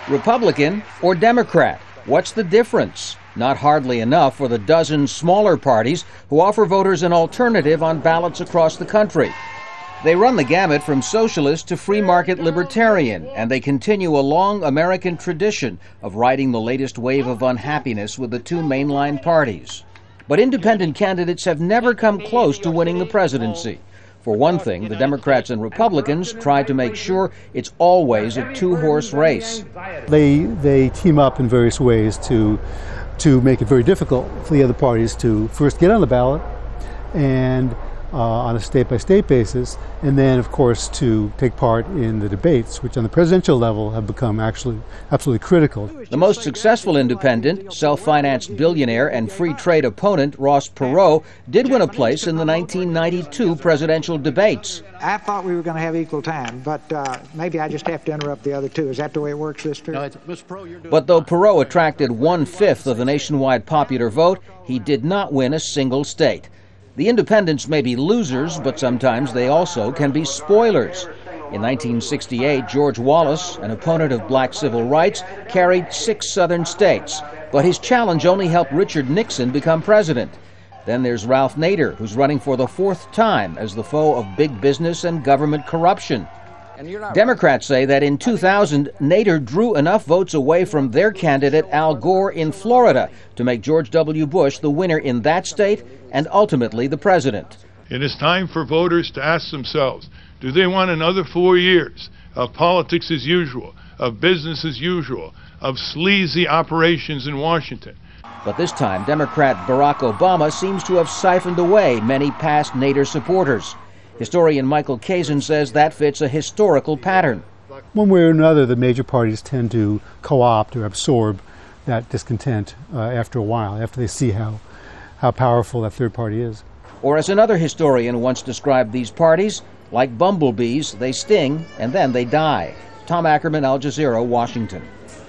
Republican or Democrat? What's the difference? Not hardly enough for the dozen smaller parties who offer voters an alternative on ballots across the country. They run the gamut from socialist to free market libertarian, and they continue a long American tradition of riding the latest wave of unhappiness with the two mainline parties. But independent candidates have never come close to winning the presidency. For one thing, the Democrats and Republicans try to make sure it's always a two-horse race. They team up in various ways to make it very difficult for the other parties to first get on the ballot and on a state-by-state basis, and then, of course, to take part in the debates, which on the presidential level have become actually absolutely critical. The most successful independent, self-financed billionaire and free trade opponent, Ross Perot, did win a place in the 1992 presidential debates. I thought we were going to have equal time, but maybe I just have to interrupt the other two. Is that the way it works this term? But though Perot attracted 1/5 of the nationwide popular vote, he did not win a single state. The independents may be losers, but sometimes they also can be spoilers. In 1968, George Wallace, an opponent of black civil rights, carried 6 southern states, but his challenge only helped Richard Nixon become president. Then there's Ralph Nader, who's running for the 4th time as the foe of big business and government corruption. Democrats say that in 2000, Nader drew enough votes away from their candidate Al Gore in Florida to make George W. Bush the winner in that state and ultimately the president. It is time for voters to ask themselves, do they want another 4 years of politics as usual, of business as usual, of sleazy operations in Washington? But this time, Democrat Barack Obama seems to have siphoned away many past Nader supporters. Historian Michael Kazin says that fits a historical pattern. One way or another, the major parties tend to co-opt or absorb that discontent after a while, after they see how powerful that third party is. Or as another historian once described these parties, like bumblebees, they sting and then they die. Tom Ackerman, Al Jazeera, Washington.